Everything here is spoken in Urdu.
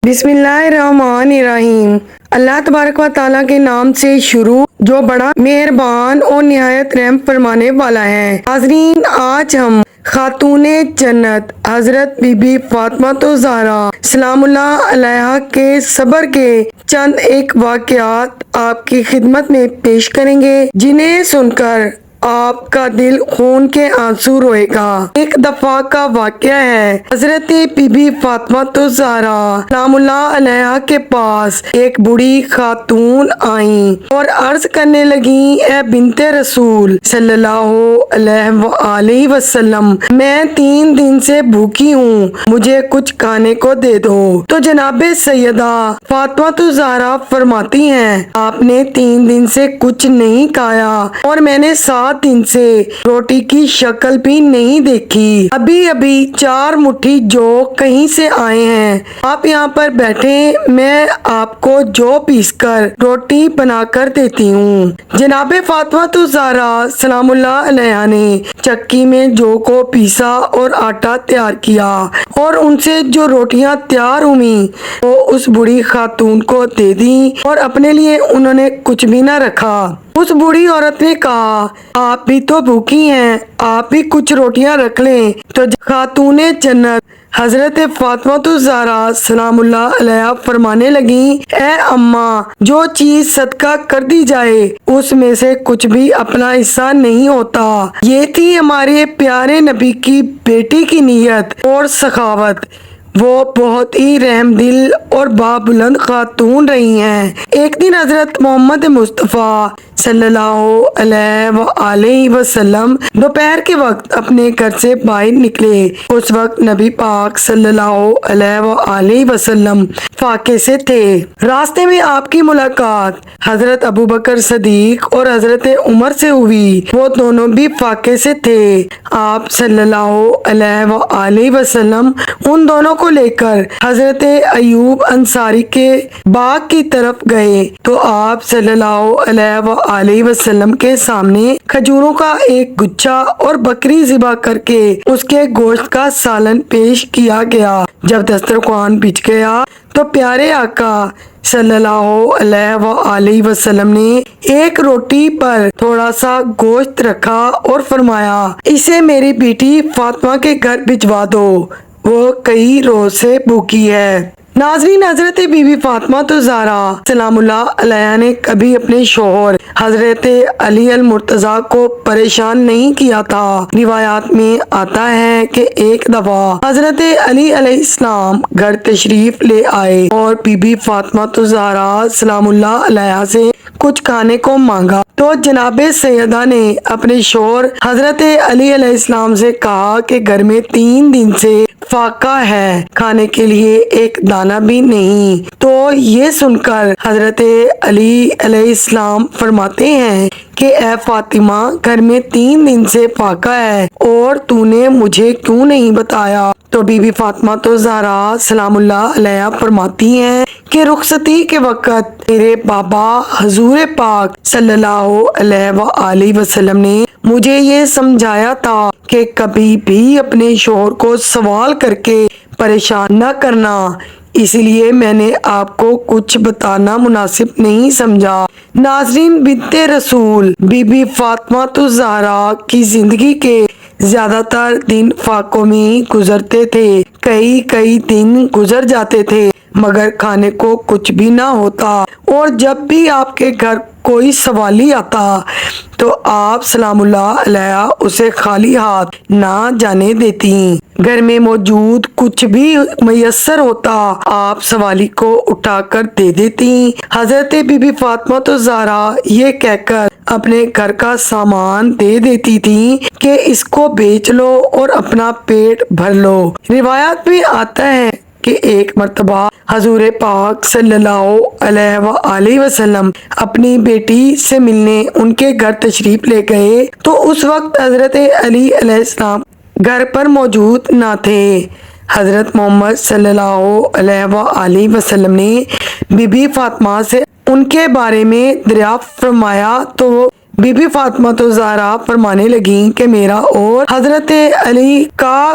بسم اللہ الرحمن الرحیم۔ اللہ تبارک و تعالیٰ کے نام سے شروع جو بڑا مہربان اور نہایت رحم فرمانے والا ہے۔ ناظرین، آج ہم خاتون جنت حضرت بی بی فاطمہ الزہرا سلام اللہ علیہا کے صبر کے چند ایک واقعات آپ کی خدمت میں پیش کریں گے، جنہیں سن کر آپ کا دل خون کے آنسو روئے گا۔ ایک دفعہ کا واقعہ ہے، حضرت بی بی فاطمہ الزہرا سلام اللہ علیہا کے پاس ایک بوڑھی خاتون آئیں اور عرض کرنے لگیں، اے بنت رسول صلی اللہ علیہ وآلہ وسلم، میں 3 دن سے بھوکی ہوں، مجھے کچھ کھانے کو دے دو۔ تو جناب سیدہ فاطمہ الزہرا فرماتی ہیں، آپ نے 3 دن سے کچھ نہیں کھایا اور میں نے 7 دن سے روٹی کی شکل بھی نہیں دیکھی، ابھی 4 مٹھی جو کہیں سے آئے ہیں، آپ یہاں پر بیٹھے، میں آپ کو جو پیس کر روٹی بنا کر دیتی ہوں۔ جناب فاطمہ الزہرا سلام اللہ علیہا نے چکی میں جو کو پیسا اور آٹا تیار کیا اور ان سے جو روٹیاں تیار ہوئیں وہ اس بوڑھی خاتون کو دے دیں اور اپنے لیے انہوں نے کچھ بھی نہ رکھا۔ اس بوڑھی عورت نے کہا، آپ بھی تو بھوکی ہیں، آپ بھی کچھ روٹیاں رکھ لیں۔ تو خاتون جنت حضرت فاطمہ الزہرا سلام اللہ علیہا فرمانے لگیں، اے اماں، جو چیز صدقہ کر دی جائے اس میں سے کچھ بھی اپنا حصہ نہیں ہوتا۔ یہ تھی ہمارے پیارے نبی کی بیٹی کی نیت اور سخاوت، وہ بہت ہی رحم دل اور بابلند خاتون رہی ہیں۔ ایک دن حضرت محمد مصطفیٰ صلی اللہ علیہ وآلہ وسلم دوپہر کے وقت اپنے گھر سے باہر نکلے۔ اس وقت نبی پاک صلی اللہ علیہ وآلہ وسلم فاقے سے تھے۔ راستے میں آپ کی ملاقات حضرت ابوبکر صدیق اور حضرت عمر سے ہوئی، وہ دونوں بھی فاقے سے تھے۔ آپ صلی اللہ علیہ وآلہ وسلم ان دونوں کو لے کر حضرت ایوب انصاری کے باغ کی طرف گئے تو آپ صلی اللہ علیہ وآلہ وسلم کے سامنے کھجوروں کا ایک گچھا اور بکری ذبح کر کے اس کے گوشت کا سالن پیش کیا گیا۔ جب دسترخوان بچھ گیا تو پیارے آقا صلی اللہ علیہ وآلہ وسلم نے ایک روٹی پر تھوڑا سا گوشت رکھا اور فرمایا، اسے میری بیٹی فاطمہ کے گھر بھجوا دو، وہ کئی روز سے بھوکی ہے۔ ناظرین، حضرت بی بی فاطمہ الزہرا سلام اللہ علیہا نے کبھی اپنے شوہر حضرت علی المرتضیٰ کو پریشان نہیں کیا تھا۔ روایات میں آتا ہے کہ ایک دفعہ حضرت علی علیہ السلام گھر تشریف لے آئے اور بی بی فاطمہ الزہرا سلام اللہ علیہا سے کچھ کھانے کو مانگا تو جناب سیدہ نے اپنے شوہر حضرت علی علیہ السلام سے کہا کہ گھر میں 3 دن سے فاقہ ہے، کھانے کے لیے ایک دانہ بھی نہیں۔ تو یہ سن کر حضرت علی علیہ السلام فرماتے ہیں کہ اے فاطمہ، گھر میں 3 دن سے فاقہ ہے اور تو نے مجھے کیوں نہیں بتایا؟ تو بی بی فاطمہ الزہرا سلام اللہ علیہا فرماتی ہیں کہ رخصتی کے وقت میرے بابا حضور پاک صلی اللہ علیہ وآلہ وسلم نے مجھے یہ سمجھایا تھا کہ کبھی بھی اپنے شوہر کو سوال کر کے پریشان نہ کرنا، اس لیے میں نے آپ کو کچھ بتانا مناسب نہیں سمجھا۔ ناظرین، بنت رسول بی بی فاطمہ الزہرا کی زندگی کے زیادہ تر دن فاقوں میں ہی گزرتے تھے، کئی دن گزر جاتے تھے مگر کھانے کو کچھ بھی نہ ہوتا، اور جب بھی آپ کے گھر کوئی سوالی آتا تو آپ سلام اللہ علیہا اسے خالی ہاتھ نہ جانے دیتی۔ گھر میں موجود کچھ بھی میسر ہوتا آپ سوالی کو اٹھا کر دے دیتی۔ حضرت بی بی فاطمہ الزہرا یہ کہہ کر اپنے گھر کا سامان دے دیتی تھی کہ اس کو بیچ لو اور اپنا پیٹ بھر لو۔ روایات میں آتا ہے کہ ایک مرتبہ حضور پاک صلی اللہ علیہ وآلہ وسلم اپنی بیٹی سے ملنے ان کے گھر تشریف لے گئے تو اس وقت حضرت علی علیہ السلام گھر پر موجود نہ تھے۔ حضرت محمد صلی اللہ علیہ وآلہ وسلم نے بی بی فاطمہ سے ان کے بارے میں دریافت فرمایا تو بی بی فاطمہ الزہرا فرمانے لگیں کہ میرا اور حضرت علی کا